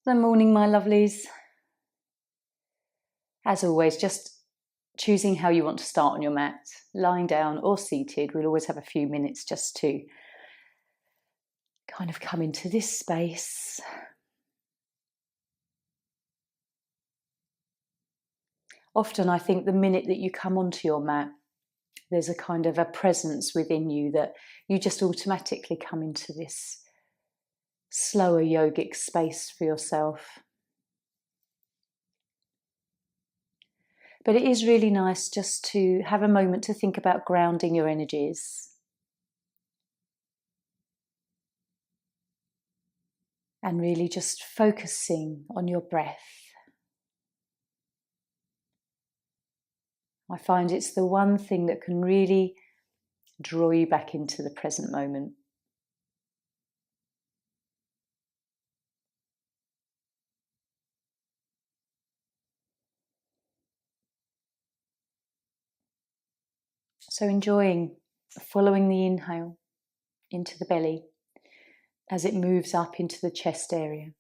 Good morning, my lovelies. As always, just choosing how you want to start on your mat, lying down or seated. We'll always have a few minutes just to kind of come into this space. Often I think the minute that you come onto your mat, there's a kind of a presence within you that you just automatically come into this slower yogic space for yourself. But it is really nice just to have a moment to think about grounding your energies. And really just focusing on your breath. I find it's the one thing that can really draw you back into the present moment. So enjoying following the inhale into the belly as it moves up into the chest area.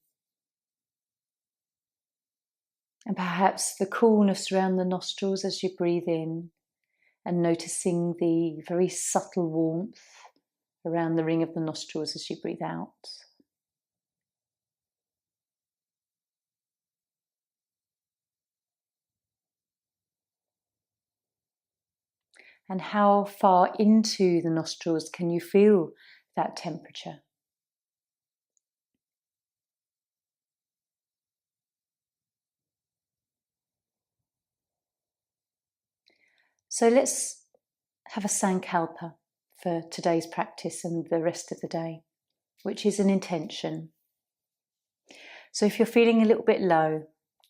And perhaps the coolness around the nostrils as you breathe in, and noticing the very subtle warmth around the ring of the nostrils as you breathe out. And how far into the nostrils can you feel that temperature? So let's have a Sankalpa for today's practice and the rest of the day, which is an intention. So if you're feeling a little bit low,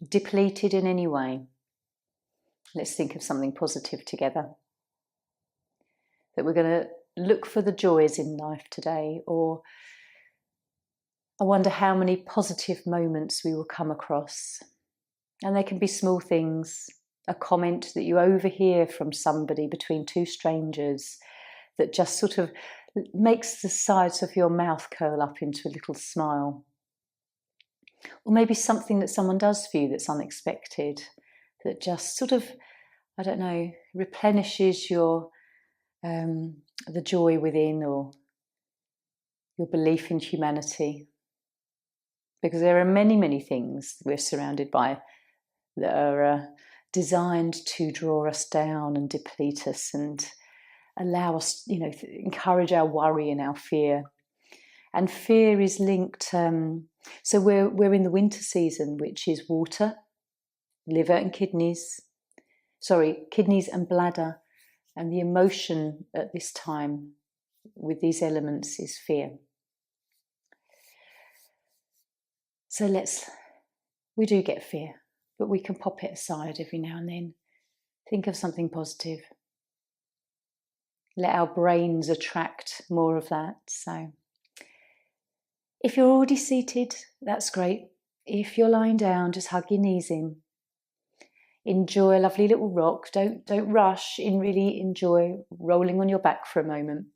depleted in any way, let's think of something positive together. That we're going to look for the joys in life today, or I wonder how many positive moments we will come across. And they can be small things, a comment that you overhear from somebody between two strangers that just sort of makes the sides of your mouth curl up into a little smile. Or maybe something that someone does for you that's unexpected, that just sort of, I don't know, replenishes your the joy within, or your belief in humanity. Because there are many, many things we're surrounded by that are designed to draw us down and deplete us and allow us, encourage our worry and our fear. And fear is linked, so we're in the winter season, which is water, liver and kidneys and bladder. And the emotion at this time with these elements is fear. So we do get fear, but we can pop it aside every now and then. Think of something positive. Let our brains attract more of that. So if you're already seated, that's great. If you're lying down, just hug your knees in. Enjoy a lovely little rock. Don't rush in. Really enjoy rolling on your back for a moment.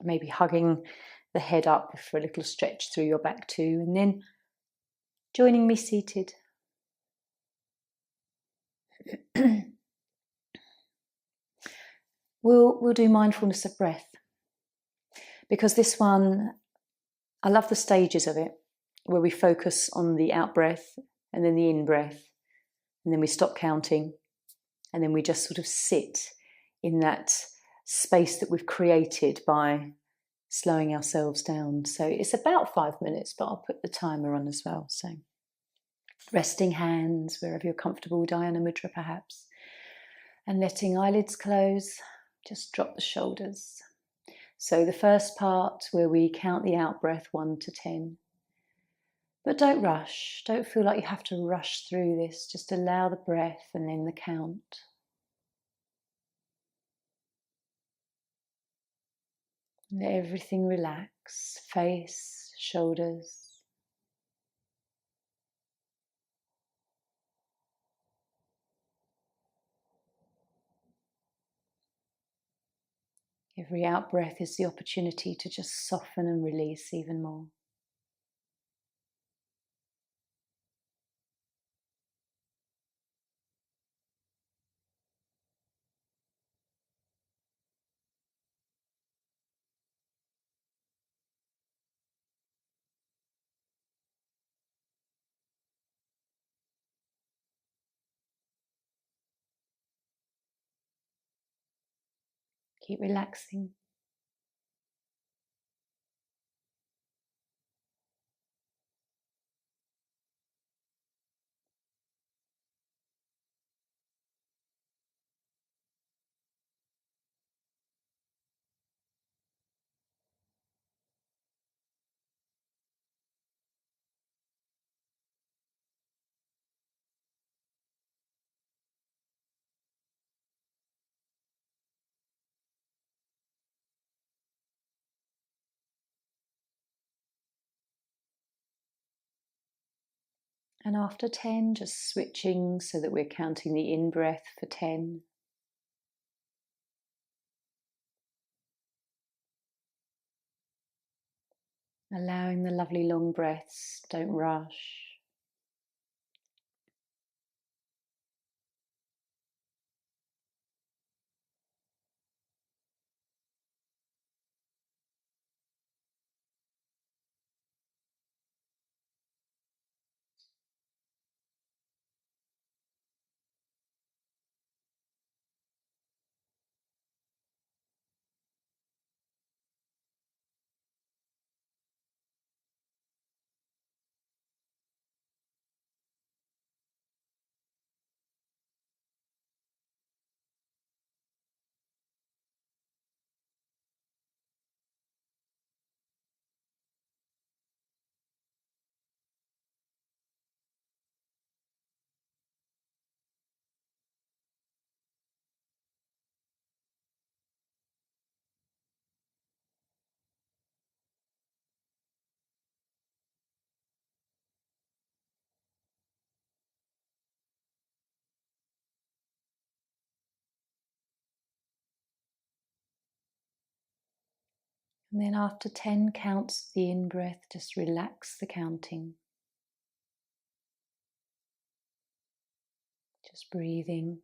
Maybe hugging the head up for a little stretch through your back too, and then joining me seated. We'll do mindfulness of breath, because this one, I love the stages of it, where we focus on the out breath and then the in breath, and then we stop counting, and then we just sort of sit in that space that we've created by slowing ourselves down. So it's about 5 minutes, but I'll put the timer on as well. So resting hands wherever you're comfortable, Dhyana Mudra perhaps, and letting eyelids close. Just drop the shoulders. So the first part where we count the out breath 1 to 10. But don't rush. Don't feel like you have to rush through this. Just allow the breath and then the count. Let everything relax. Face, shoulders. Every out breath is the opportunity to just soften and release even more. Keep relaxing. And after 10, just switching so that we're counting the in-breath for 10. Allowing the lovely long breaths, don't rush. And then after 10 counts of the in-breath, just relax the counting. Just breathing.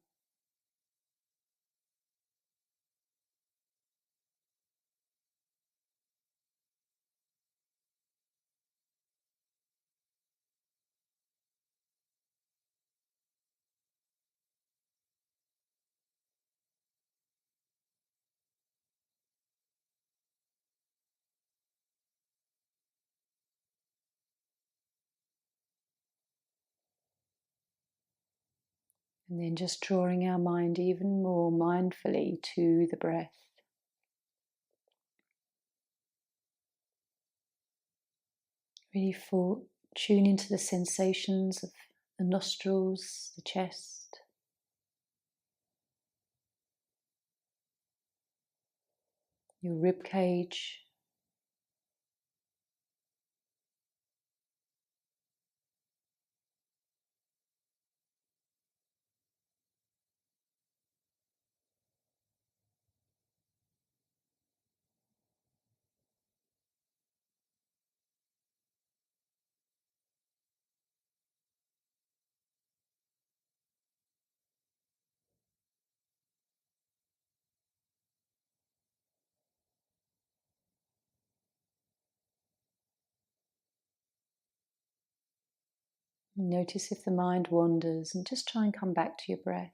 And then just drawing our mind even more mindfully to the breath. Really tune into the sensations of the nostrils, the chest. Your rib cage. Notice if the mind wanders and just try and come back to your breath.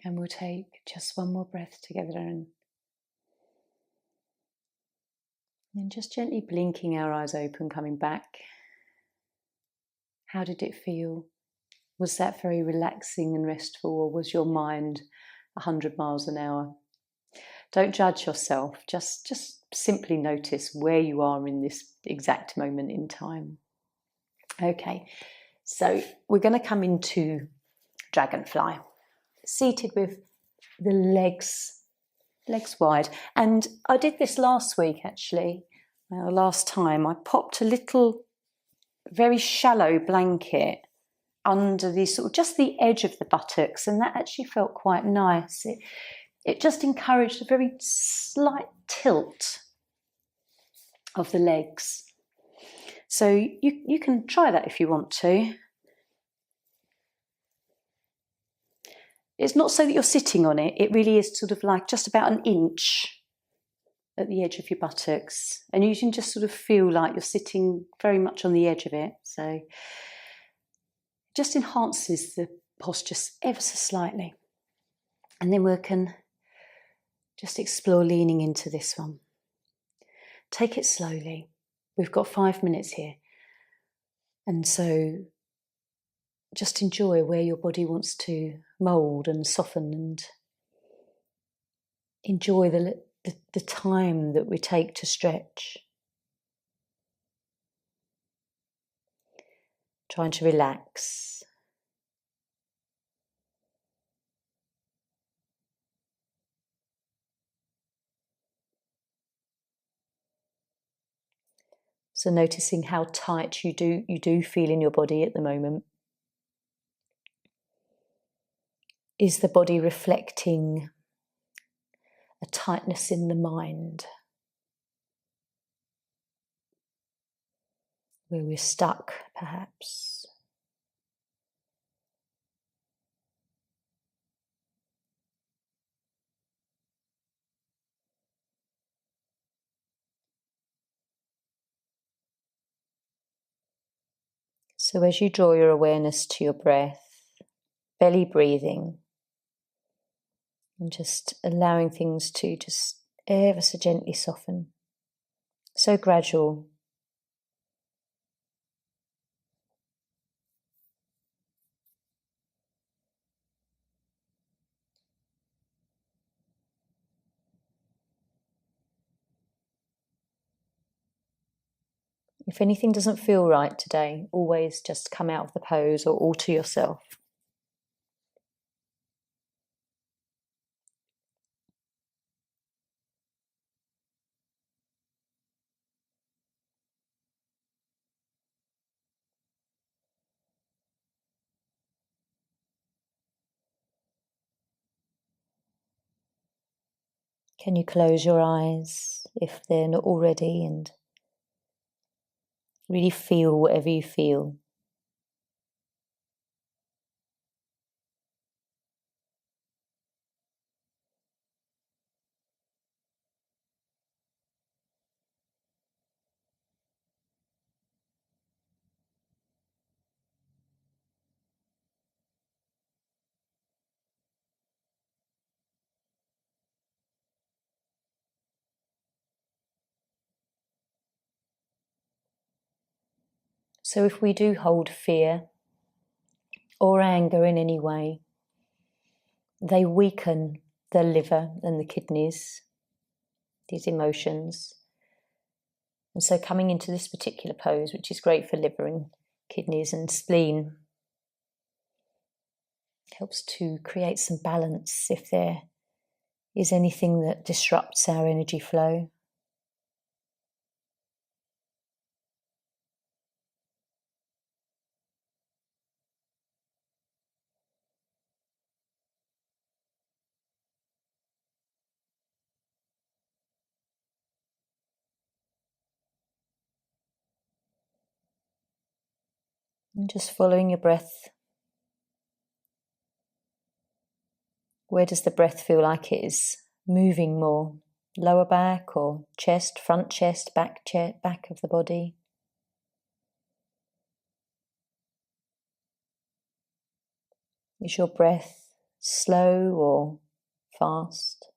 And we'll take just one more breath together and then just gently blinking our eyes open, coming back. How did it feel? Was that very relaxing and restful, or was your mind 100 miles an hour? Don't judge yourself, just simply notice where you are in this exact moment in time. Okay, so we're going to come into dragonfly, seated with the legs wide. And I did this last week actually, last time. I popped a little very shallow blanket under the sort of just the edge of the buttocks, and that actually felt quite nice. It just encouraged a very slight tilt of the legs. So you can try that if you want to. It's not so that you're sitting on it, it really is sort of like just about an inch at the edge of your buttocks, and you can just sort of feel like you're sitting very much on the edge of it. So just enhances the posture ever so slightly. And then we can just explore leaning into this one. Take it slowly. We've got 5 minutes here. And so just enjoy where your body wants to mould and soften, and enjoy the time that we take to stretch. Trying to relax. So noticing how tight you do feel in your body at the moment. Is the body reflecting a tightness in the mind, where we're stuck, perhaps? So as you draw your awareness to your breath, belly breathing, and just allowing things to just ever so gently soften. So gradual. If anything doesn't feel right today, always just come out of the pose or alter yourself. Can you close your eyes if they're not already, and really feel whatever you feel? So if we do hold fear or anger in any way, they weaken the liver and the kidneys, these emotions. And so coming into this particular pose, which is great for liver and kidneys and spleen, helps to create some balance if there is anything that disrupts our energy flow. And just following your breath. Where does the breath feel like it is moving more? Lower back or chest, front chest, back of the body? Is your breath slow or fast?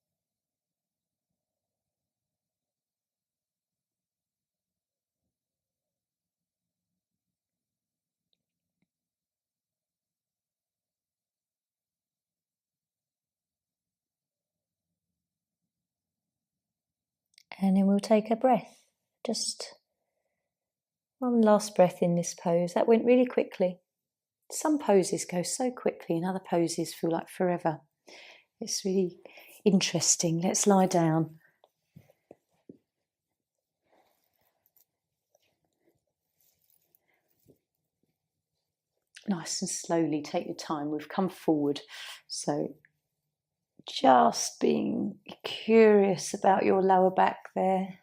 And then we'll take a breath. Just one last breath in this pose. That went really quickly. Some poses go so quickly and other poses feel like forever. It's really interesting. Let's lie down. Nice and slowly, take your time. We've come forward. So just being curious about your lower back there.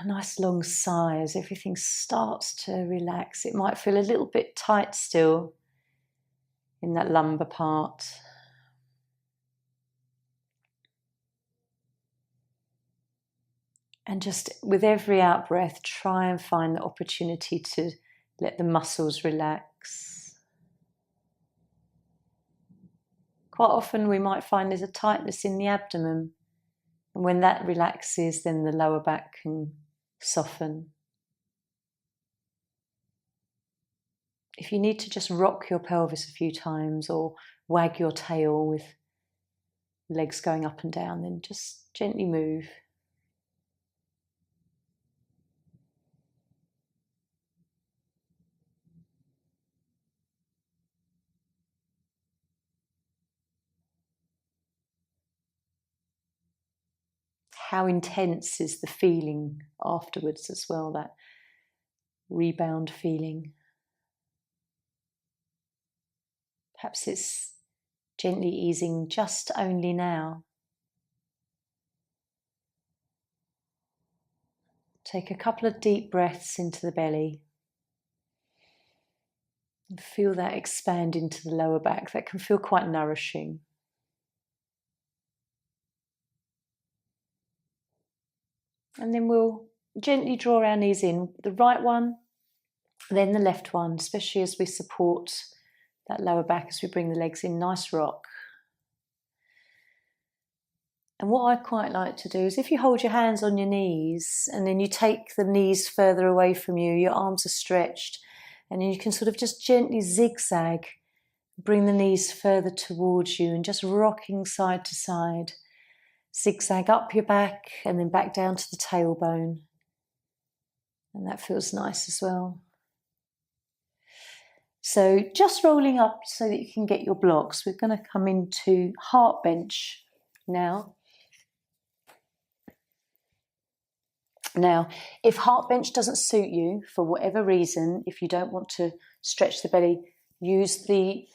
Nice long sigh as everything starts to relax. It might feel a little bit tight still in that lumbar part. And just with every out breath, try and find the opportunity to let the muscles relax. Quite often we might find there's a tightness in the abdomen. And when that relaxes, then the lower back can soften. If you need to just rock your pelvis a few times or wag your tail with legs going up and down, then just gently move. How intense is the feeling afterwards as well, that rebound feeling? Perhaps it's gently easing just only now. Take a couple of deep breaths into the belly and feel that expand into the lower back. That can feel quite nourishing. And then we'll gently draw our knees in, the right one, then the left one, especially as we support that lower back as we bring the legs in, nice rock. And what I quite like to do is if you hold your hands on your knees and then you take the knees further away from you, your arms are stretched, and then you can sort of just gently zigzag, bring the knees further towards you and just rocking side to side. Zigzag up your back and then back down to the tailbone. And that feels nice as well. So just rolling up so that you can get your blocks. We're going to come into heart bench now. Now, if heart bench doesn't suit you for whatever reason, if you don't want to stretch the belly, use the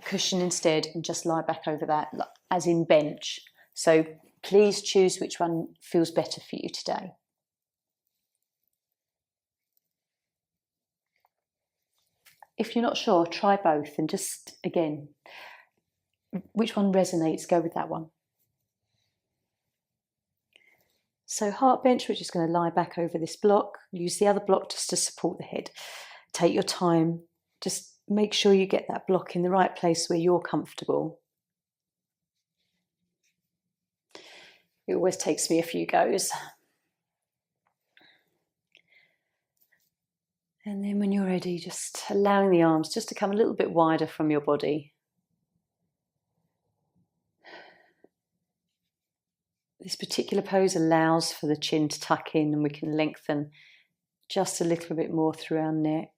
cushion instead and just lie back over that, as in bench. So please choose which one feels better for you today. If you're not sure, try both and just, again, which one resonates, go with that one. So heart bench, we're just going to lie back over this block. Use the other block just to support the head. Take your time. Just make sure you get that block in the right place where you're comfortable. It always takes me a few goes. And then when you're ready, just allowing the arms just to come a little bit wider from your body. This particular pose allows for the chin to tuck in and we can lengthen just a little bit more through our neck.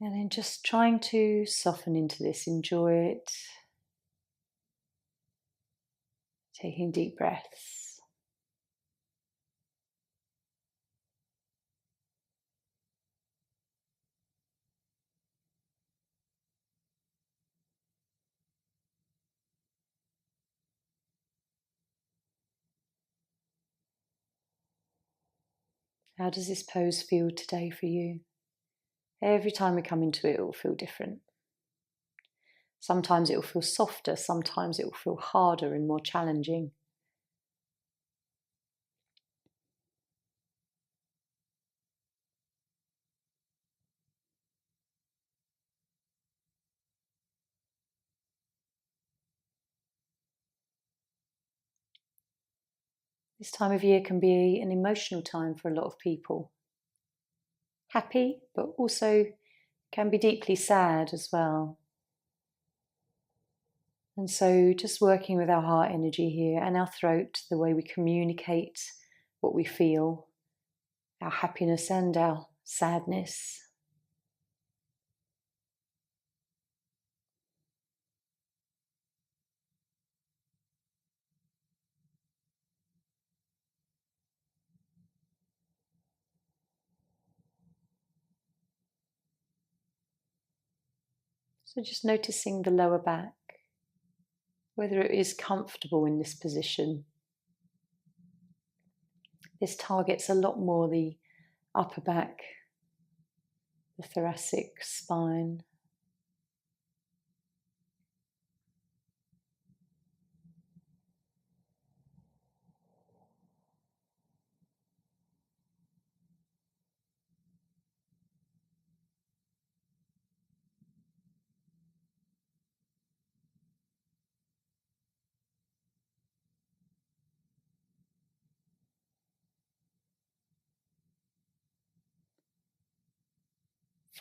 And then just trying to soften into this, enjoy it. Taking deep breaths. How does this pose feel today for you? Every time we come into it, it will feel different. Sometimes it will feel softer, sometimes it will feel harder and more challenging. This time of year can be an emotional time for a lot of people. Happy, but also can be deeply sad as well. And so just working with our heart energy here and our throat, the way we communicate what we feel, our happiness and our sadness. So just noticing the lower back, whether it is comfortable in this position. This targets a lot more the upper back, the thoracic spine.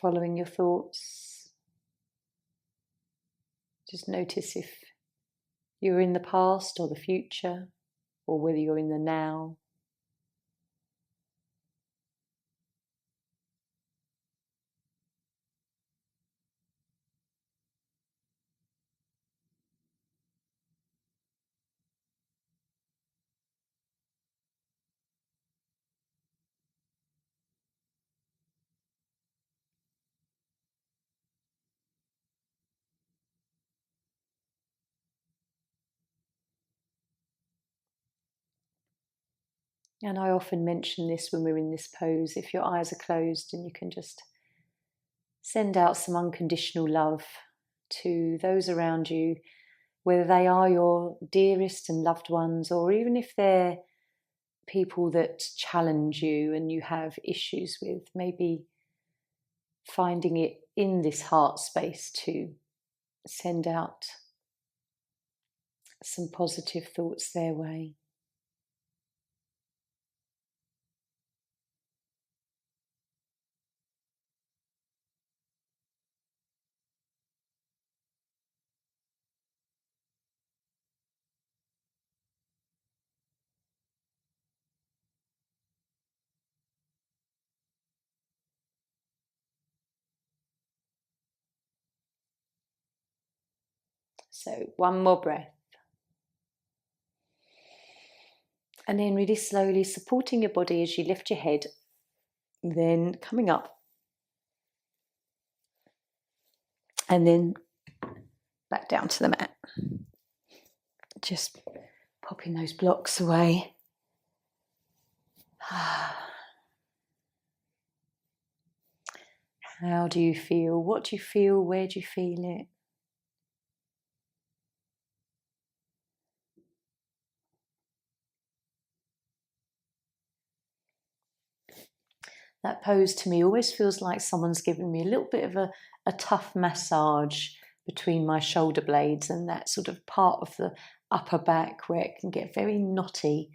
Following your thoughts. Just notice if you're in the past or the future, or whether you're in the now. And I often mention this when we're in this pose. If your eyes are closed, and you can just send out some unconditional love to those around you, whether they are your dearest and loved ones, or even if they're people that challenge you and you have issues with, maybe finding it in this heart space to send out some positive thoughts their way. So one more breath. And then really slowly supporting your body as you lift your head, then coming up. And then back down to the mat. Just popping those blocks away. How do you feel? What do you feel? Where do you feel it? That pose to me always feels like someone's giving me a little bit of a tough massage between my shoulder blades and that sort of part of the upper back where it can get very knotty.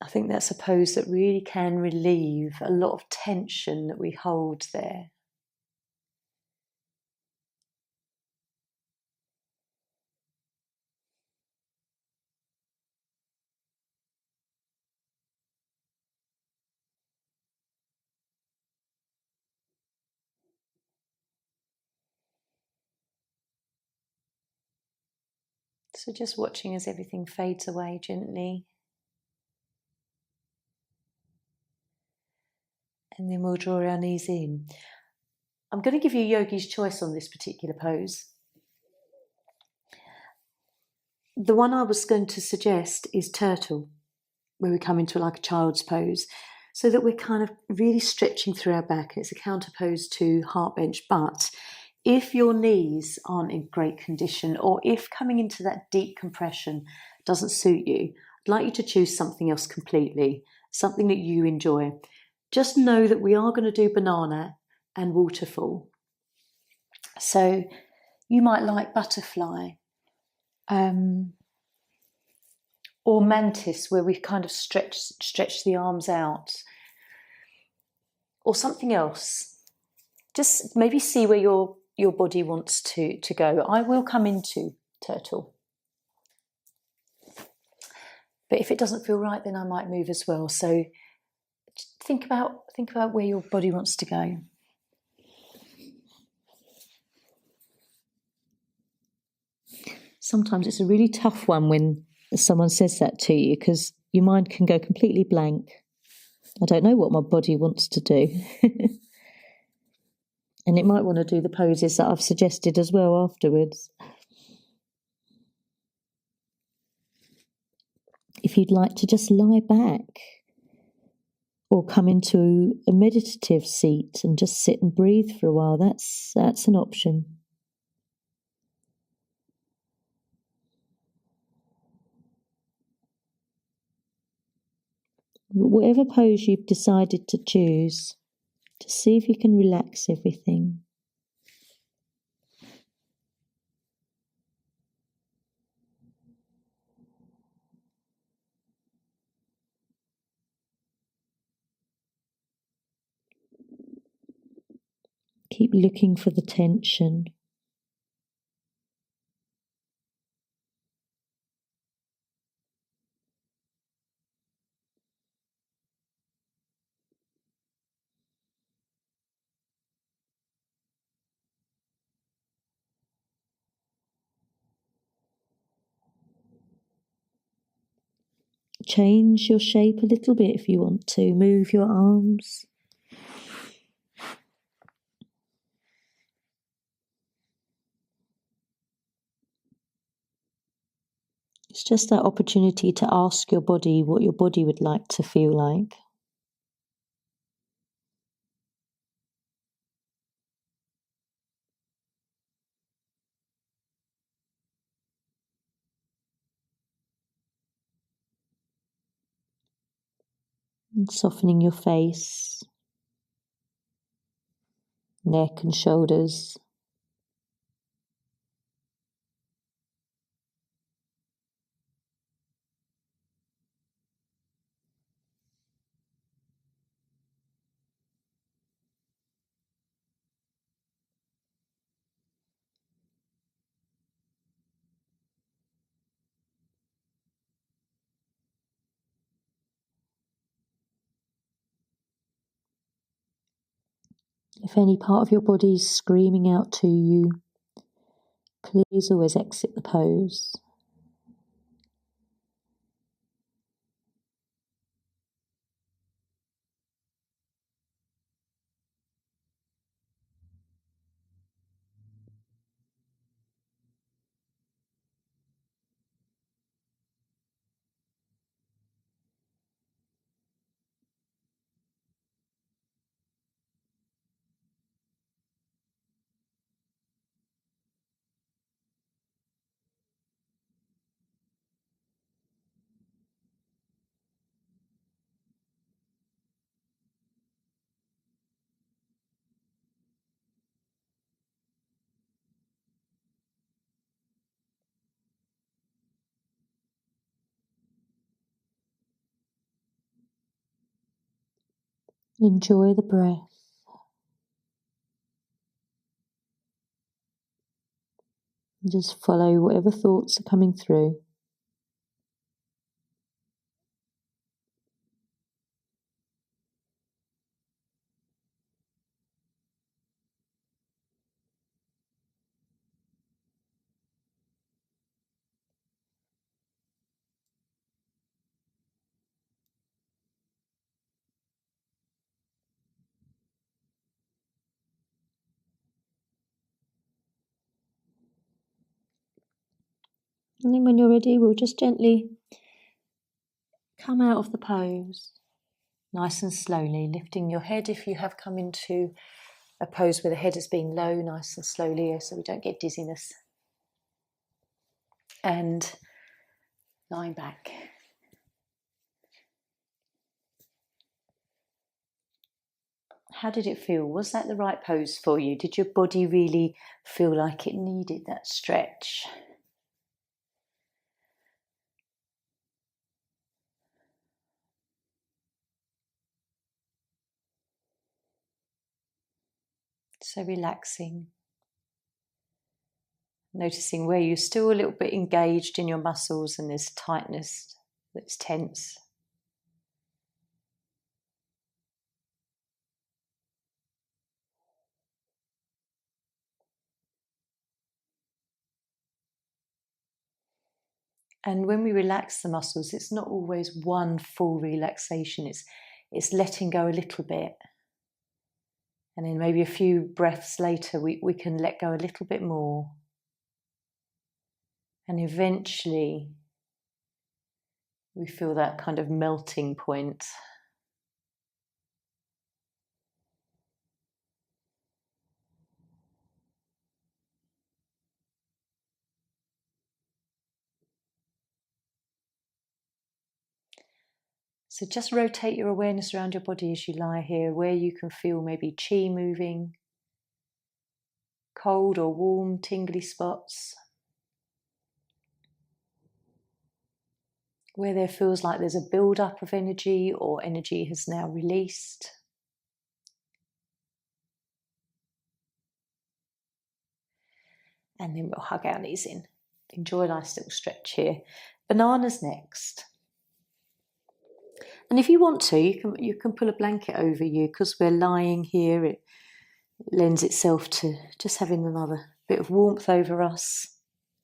I think that's a pose that really can relieve a lot of tension that we hold there. So just watching as everything fades away gently. And then we'll draw our knees in. I'm going to give you yogi's choice on this particular pose. The one I was going to suggest is turtle, where we come into like a child's pose, so that we're kind of really stretching through our back. It's a counter pose to heart bench. But if your knees aren't in great condition, or if coming into that deep compression doesn't suit you, I'd like you to choose something else completely, something that you enjoy. Just know that we are going to do banana and waterfall. So you might like butterfly, or mantis, where we kind of stretch the arms out, or something else. Just maybe see where your body wants to go. I will come into turtle, but if it doesn't feel right, then I might move as well. So think about where your body wants to go. Sometimes it's a really tough one when someone says that to you, because your mind can go completely blank. I don't know what my body wants to do. And it might want to do the poses that I've suggested as well afterwards. If you'd like to just lie back or come into a meditative seat and just sit and breathe for a while. That's an option. Whatever pose you've decided to choose, to see if you can relax everything. Keep looking for the tension. Change your shape a little bit if you want to. Move your arms. It's just that opportunity to ask your body what your body would like to feel like. And softening your face, neck and shoulders. If any part of your body is screaming out to you, please always exit the pose. Enjoy the breath. And just follow whatever thoughts are coming through. And then when you're ready, we'll just gently come out of the pose, nice and slowly, lifting your head if you have come into a pose where the head has been low, nice and slowly, so we don't get dizziness. And lying back. How did it feel? Was that the right pose for you? Did your body really feel like it needed that stretch? So relaxing. Noticing where you're still a little bit engaged in your muscles and there's tightness that's tense. And when we relax the muscles, it's not always one full relaxation. It's letting go a little bit. And then maybe a few breaths later, we can let go a little bit more. And eventually, we feel that kind of melting point. So just rotate your awareness around your body as you lie here, where you can feel maybe chi moving, cold or warm, tingly spots, where there feels like there's a build-up of energy or energy has now released. And then we'll hug our knees in. Enjoy a nice little stretch here. Bananas next. And if you want to, you can pull a blanket over you, because we're lying here. It lends itself to just having another bit of warmth over us.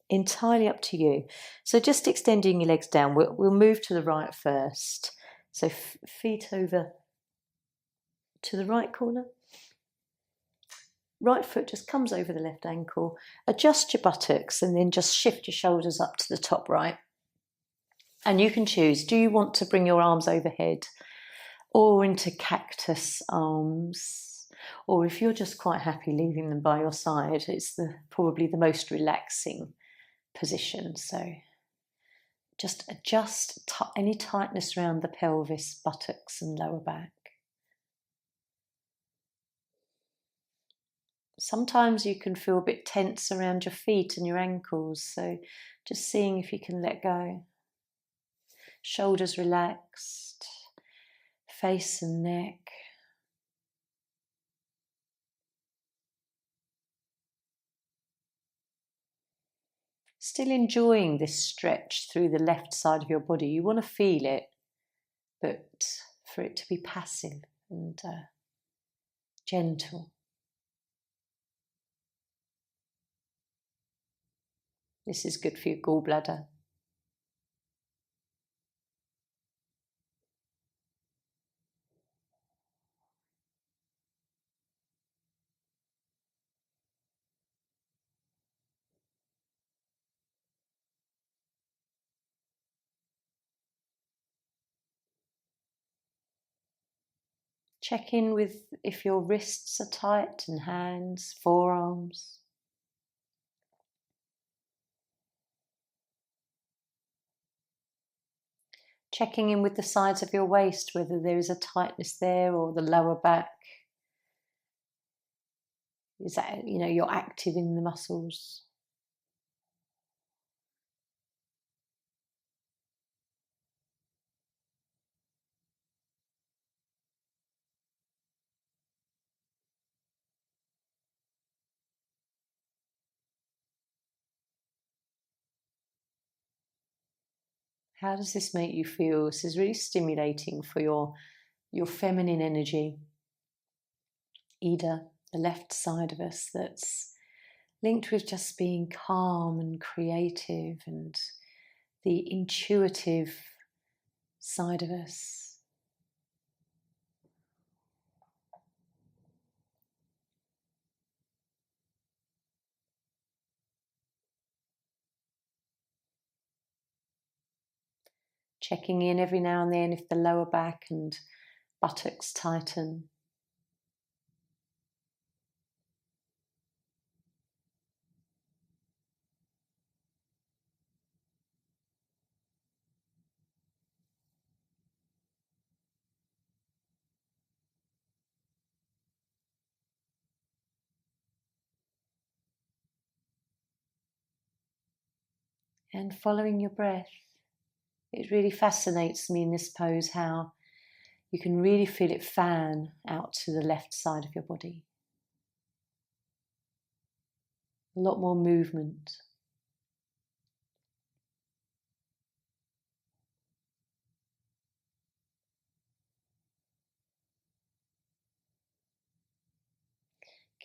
Entirely up to you. So just extending your legs down. We'll move to the right first. So feet over to the right corner. Right foot just comes over the left ankle. Adjust your buttocks and then just shift your shoulders up to the top right. And you can choose, do you want to bring your arms overhead or into cactus arms? Or if you're just quite happy leaving them by your side, it's probably the most relaxing position. So just adjust any tightness around the pelvis, buttocks and lower back. Sometimes you can feel a bit tense around your feet and your ankles, so just seeing if you can let go. Shoulders relaxed, face and neck. Still enjoying this stretch through the left side of your body. You want to feel it, but for it to be passive and gentle. This is good for your gallbladder. Check in with if your wrists are tight and hands, forearms. Checking in with the sides of your waist, whether there is a tightness there or the lower back. Is that, you're active in the muscles. How does this make you feel? This is really stimulating for your feminine energy. Ida, the left side of us, that's linked with just being calm and creative, and the intuitive side of us. Checking in every now and then if the lower back and buttocks tighten. And following your breath. It really fascinates me in this pose how you can really feel it fan out to the left side of your body. A lot more movement.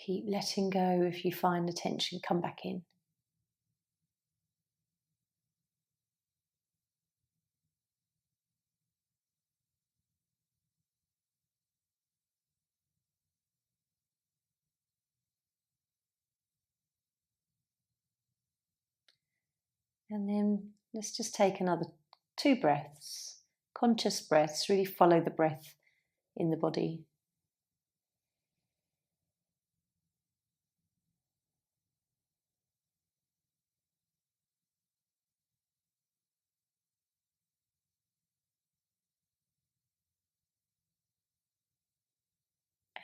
Keep letting go if you find the tension come back in. And then let's just take another 2 breaths. Conscious breaths, really follow the breath in the body.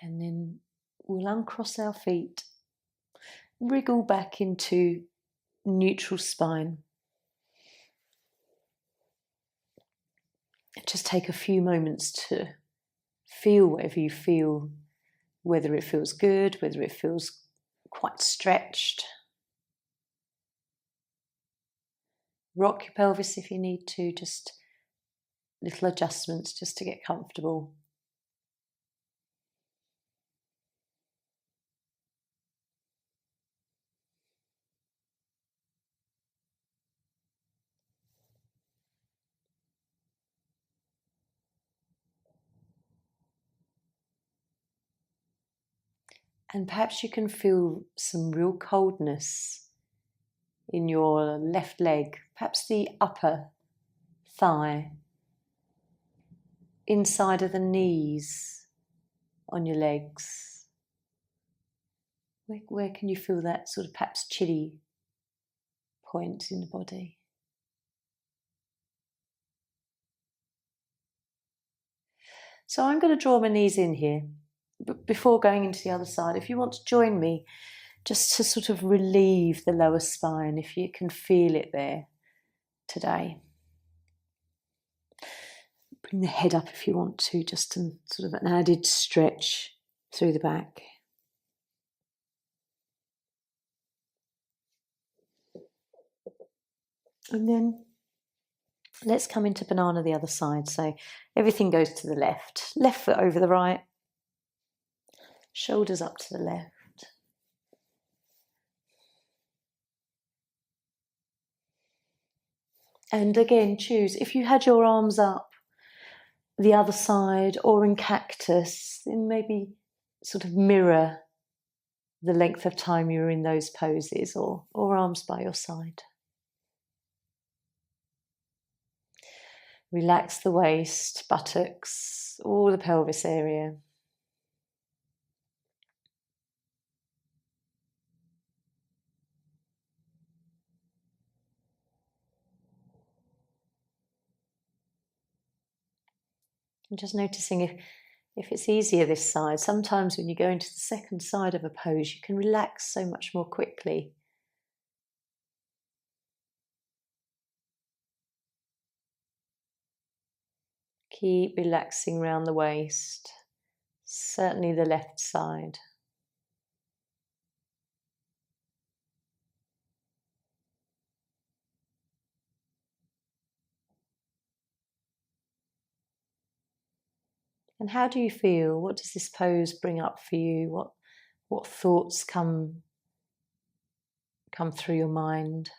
And then we'll uncross our feet, wriggle back into neutral spine. Just take a few moments to feel whatever you feel, whether it feels good, whether it feels quite stretched. Rock your pelvis if you need to, just little adjustments just to get comfortable. And perhaps you can feel some real coldness in your left leg, perhaps the upper thigh, inside of the knees on your legs. Where can you feel that sort of perhaps chilly point in the body? So I'm going to draw my knees in here. But before going into the other side, if you want to join me, just to sort of relieve the lower spine, if you can feel it there today. Bring the head up if you want to, just sort of an added stretch through the back. And then let's come into banana the other side. So everything goes to the left. Left foot over the right. Shoulders up to the left. And again, choose. If you had your arms up the other side or in cactus, then maybe sort of mirror the length of time you were in those poses, or arms by your side. Relax the waist, buttocks, all the pelvis area. And just noticing if it's easier this side. Sometimes when you go into the second side of a pose, you can relax so much more quickly. Keep relaxing around the waist, certainly the left side. And how do you feel? What does this pose bring up for you? What thoughts come through your mind?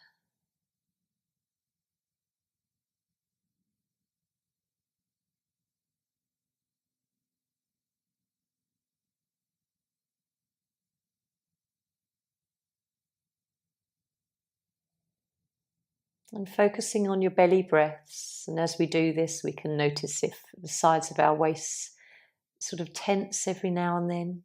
And focusing on your belly breaths. And as we do this, we can notice if the sides of our waist sort of tense every now and then.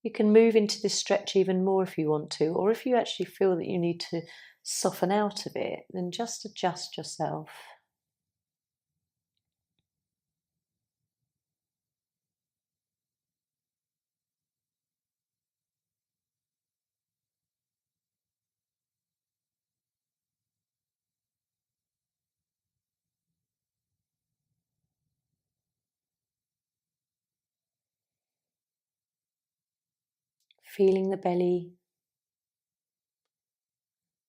You can move into this stretch even more if you want to, or if you actually feel that you need to soften out a bit, then just adjust yourself. Feeling the belly,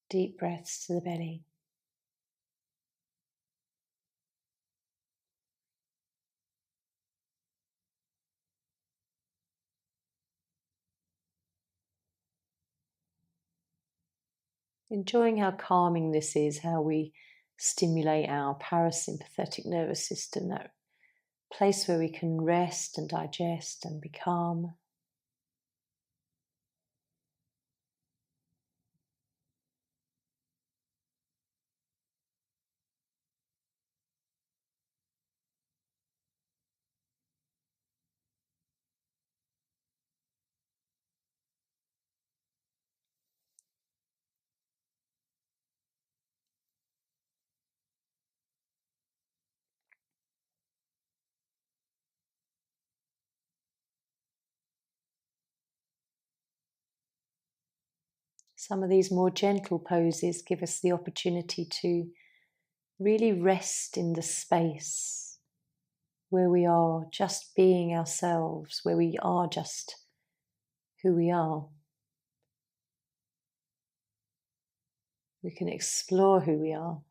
deep breaths to the belly. Enjoying how calming this is, how we stimulate our parasympathetic nervous system, that place where we can rest and digest and be calm. Some of these more gentle poses give us the opportunity to really rest in the space where we are just being ourselves, where we are just who we are. We can explore who we are.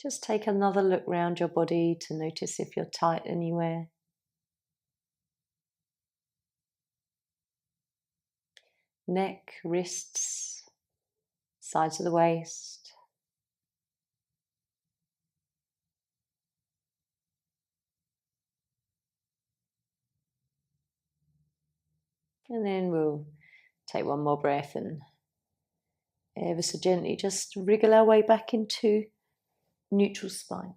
Just take another look round your body to notice if you're tight anywhere. Neck, wrists, sides of the waist. And then we'll take one more breath and ever so gently just wriggle our way back into neutral spine.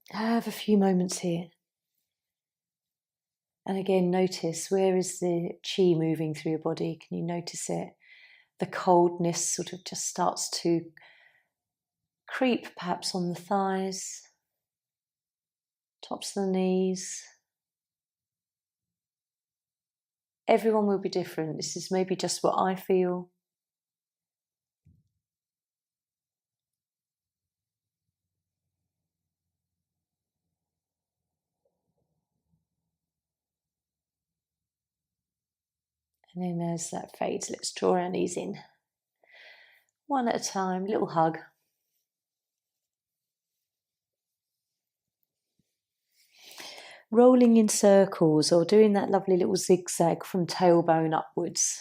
Have a few moments here. And again, notice, where is the chi moving through your body? Can you notice it? The coldness sort of just starts to creep perhaps on the thighs, tops of the knees. Everyone will be different. This is maybe just what I feel. And then as that fades, let's draw our knees in. One at a time, little hug. Rolling in circles or doing that lovely little zigzag from tailbone upwards.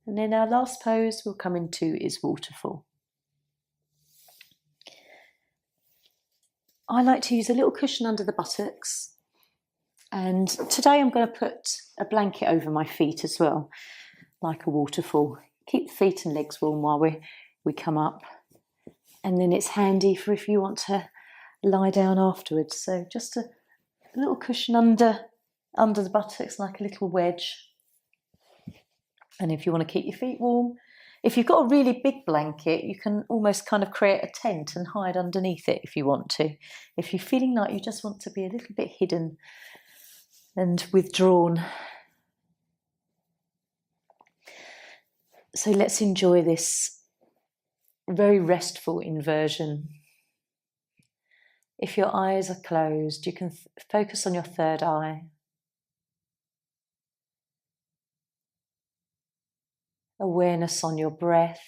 And then our last pose we'll come into is waterfall. I like to use a little cushion under the buttocks. And today I'm going to put a blanket over my feet as well, like a waterfall. Keep the feet and legs warm while we come up. And then it's handy for if you want to lie down afterwards. So just a little cushion under the buttocks, like a little wedge. And if you want to keep your feet warm, if you've got a really big blanket, you can almost kind of create a tent and hide underneath it if you want to. If you're feeling like you just want to be a little bit hidden and withdrawn. So let's enjoy this very restful inversion. If your eyes are closed, you can focus on your third eye. Awareness on your breath.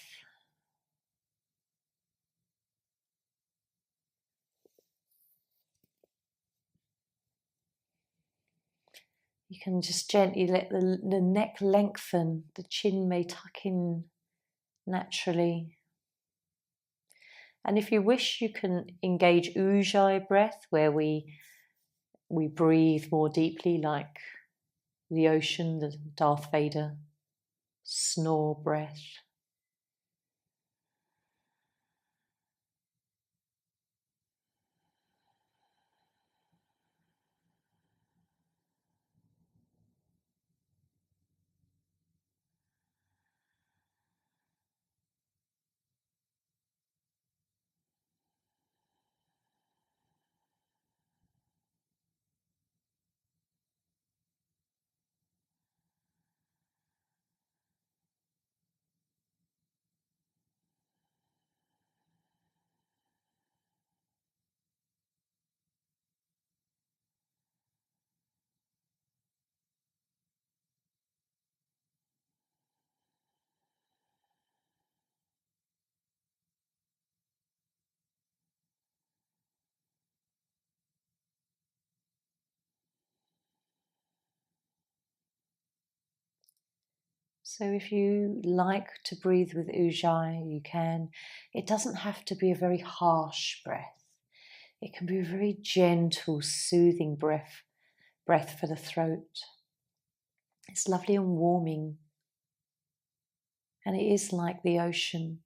You can just gently let the neck lengthen, the chin may tuck in naturally. And if you wish, you can engage Ujjayi breath, where we breathe more deeply, like the ocean, the Darth Vader snore breath. So if you like to breathe with Ujjayi, you can. It doesn't have to be a very harsh breath. It can be a very gentle, soothing breath for the throat. It's lovely and warming. And it is like the ocean.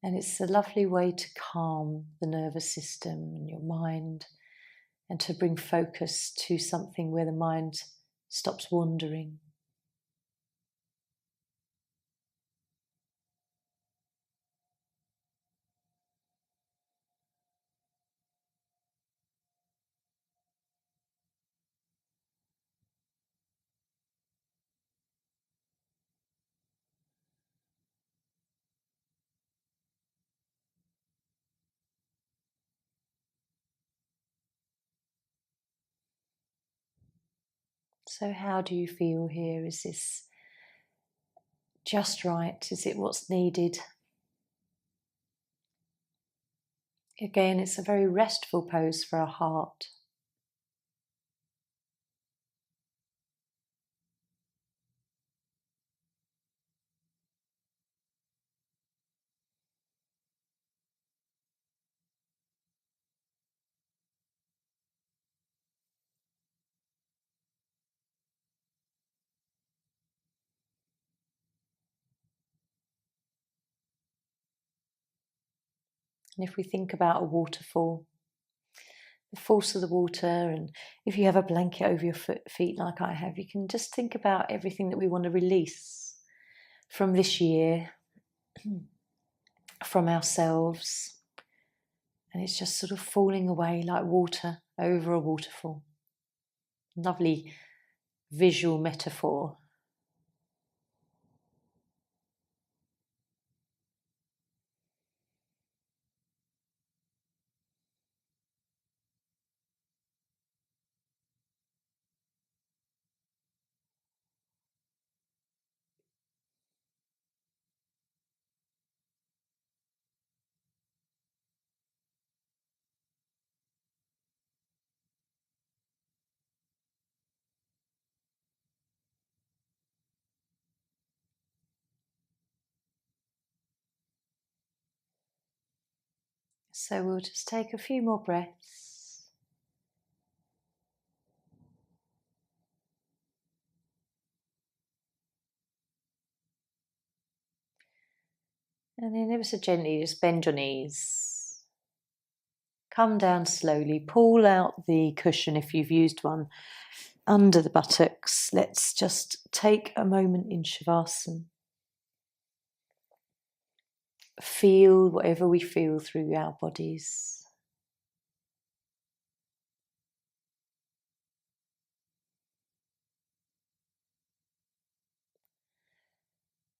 And it's a lovely way to calm the nervous system and your mind, and to bring focus to something where the mind stops wandering. So how do you feel here? Is this just right? Is it what's needed? Again, it's a very restful pose for our heart. And if we think about a waterfall, the force of the water, and if you have a blanket over your feet like I have, you can just think about everything that we want to release from this year, from ourselves, and it's just sort of falling away like water over a waterfall. Lovely visual metaphor. So we'll just take a few more breaths. And then ever so gently just bend your knees. Come down slowly, pull out the cushion if you've used one under the buttocks. Let's just take a moment in Shavasana. Feel whatever we feel through our bodies.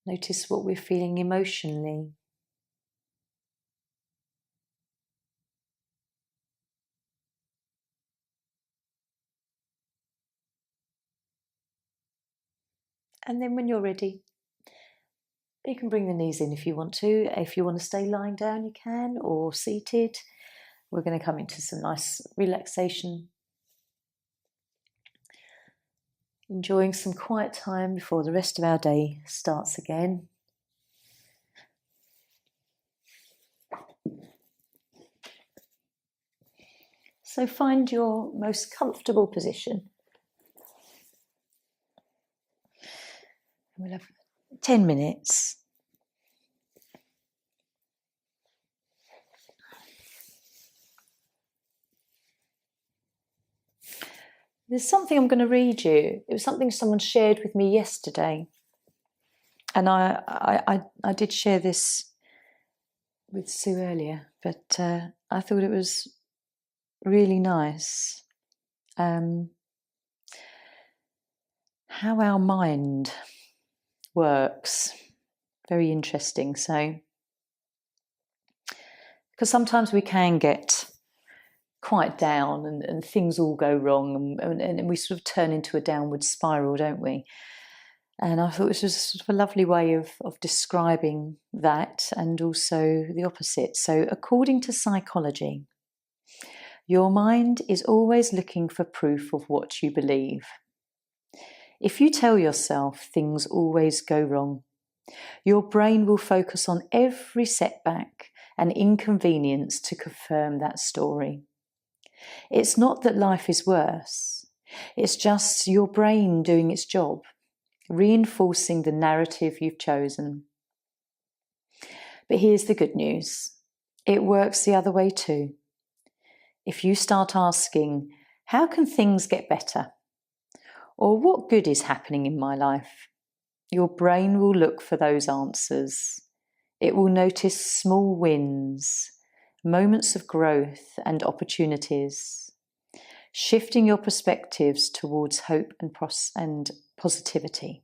Notice what we're feeling emotionally. And then when you're ready, you can bring the knees in if you want to. If you want to stay lying down, you can, or seated. We're going to come into some nice relaxation. Enjoying some quiet time before the rest of our day starts again. So find your most comfortable position. We'll have 10 minutes. There's something I'm going to read you. It was something someone shared with me yesterday. And I did share this with Sue earlier, but I thought it was really nice. How our mind works. Very interesting. So, because sometimes we can get quite down and things all go wrong and we sort of turn into a downward spiral, don't we? And I thought this was sort of a lovely way of describing that, and also the opposite. So according to psychology, your mind is always looking for proof of what you believe. If you tell yourself things always go wrong, your brain will focus on every setback and inconvenience to confirm that story. It's not that life is worse, it's just your brain doing its job, reinforcing the narrative you've chosen. But here's the good news. It works the other way too. If you start asking, how can things get better? Or what good is happening in my life? Your brain will look for those answers. It will notice small wins, moments of growth and opportunities, shifting your perspectives towards hope and positivity.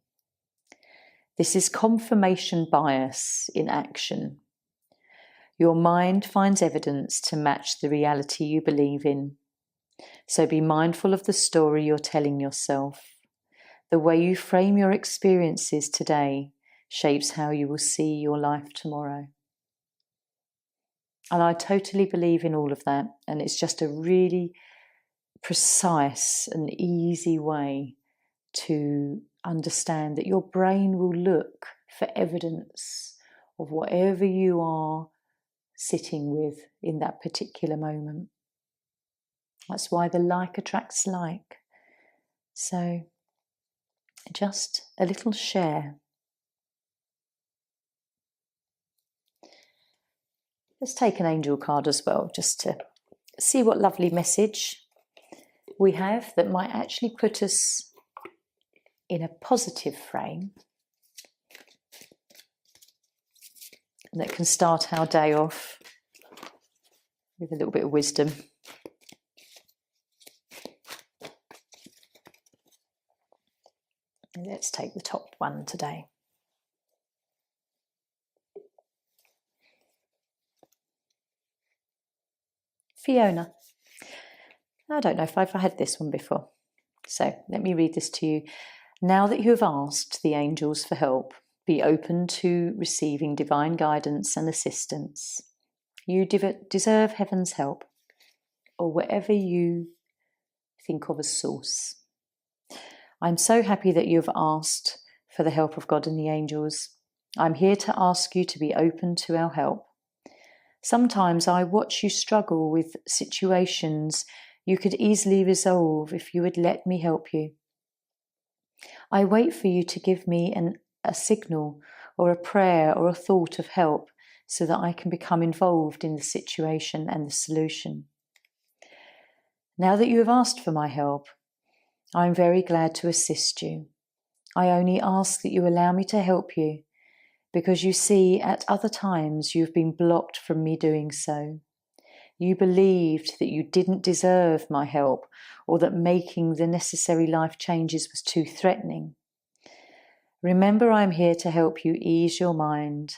This is confirmation bias in action. Your mind finds evidence to match the reality you believe in. So be mindful of the story you're telling yourself. The way you frame your experiences today shapes how you will see your life tomorrow. And I totally believe in all of that. And it's just a really precise and easy way to understand that your brain will look for evidence of whatever you are sitting with in that particular moment. That's why the like attracts like. So just a little share. Let's take an angel card as well, just to see what lovely message we have that might actually put us in a positive frame, that can start our day off with a little bit of wisdom. And let's take the top one today. Fiona. I don't know if I've had this one before. So let me read this to you. Now that you have asked the angels for help, be open to receiving divine guidance and assistance. You deserve heaven's help, or whatever you think of as source. I'm so happy that you have asked for the help of God and the angels. I'm here to ask you to be open to our help. Sometimes I watch you struggle with situations you could easily resolve if you would let me help you. I wait for you to give me a signal or a prayer or a thought of help so that I can become involved in the situation and the solution. Now that you have asked for my help, I am very glad to assist you. I only ask that you allow me to help you because you see, at other times you have been blocked from me doing so. You believed that you didn't deserve my help or that making the necessary life changes was too threatening. Remember, I am here to help you ease your mind.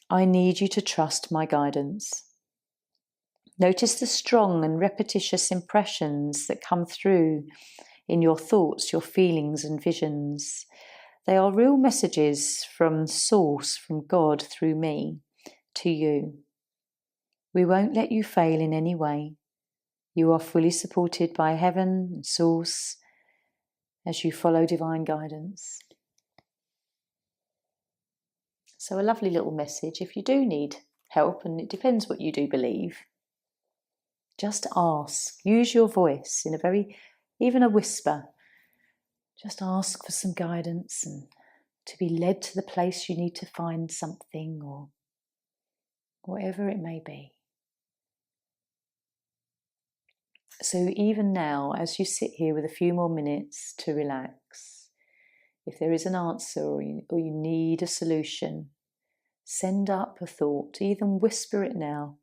I need you to trust my guidance. Notice the strong and repetitious impressions that come through in your thoughts, your feelings and visions. They are real messages from Source, from God through me, to you. We won't let you fail in any way. You are fully supported by Heaven and Source as you follow divine guidance. So a lovely little message. If you do need help, and it depends what you do believe, just ask. Use your voice in even a whisper. Just ask for some guidance and to be led to the place you need to find something, or whatever it may be. So even now, as you sit here with a few more minutes to relax, if there is an answer or you need a solution, send up a thought, even whisper it now.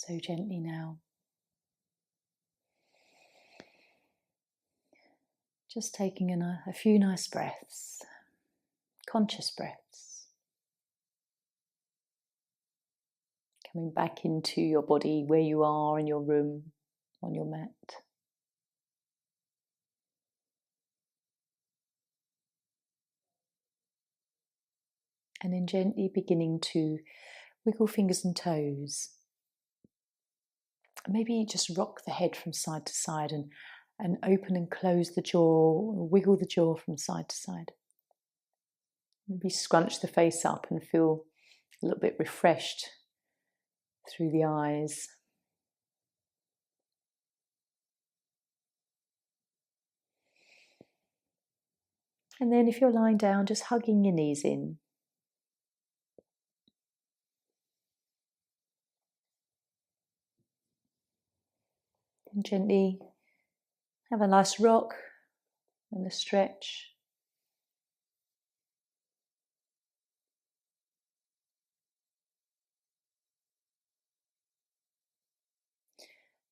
So gently now. Just taking a few nice breaths, conscious breaths. Coming back into your body where you are in your room, on your mat. And then gently beginning to wiggle fingers and toes. Maybe just rock the head from side to side and open and close the jaw, wiggle the jaw from side to side. Maybe scrunch the face up and feel a little bit refreshed through the eyes. And then if you're lying down, just hugging your knees in. And gently have a nice rock and a stretch.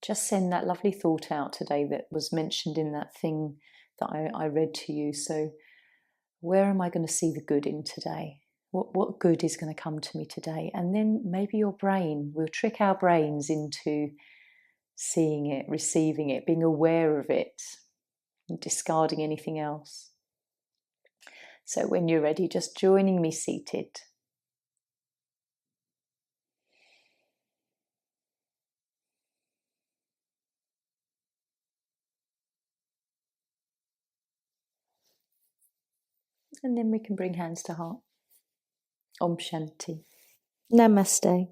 Just send that lovely thought out today that was mentioned in that thing that I read to you. So where am I going to see the good in today? What good is going to come to me today? And then maybe your brain, we'll trick our brains into seeing it, receiving it, being aware of it, and discarding anything else. So when you're ready, just joining me seated. And then we can bring hands to heart. Om Shanti. Namaste.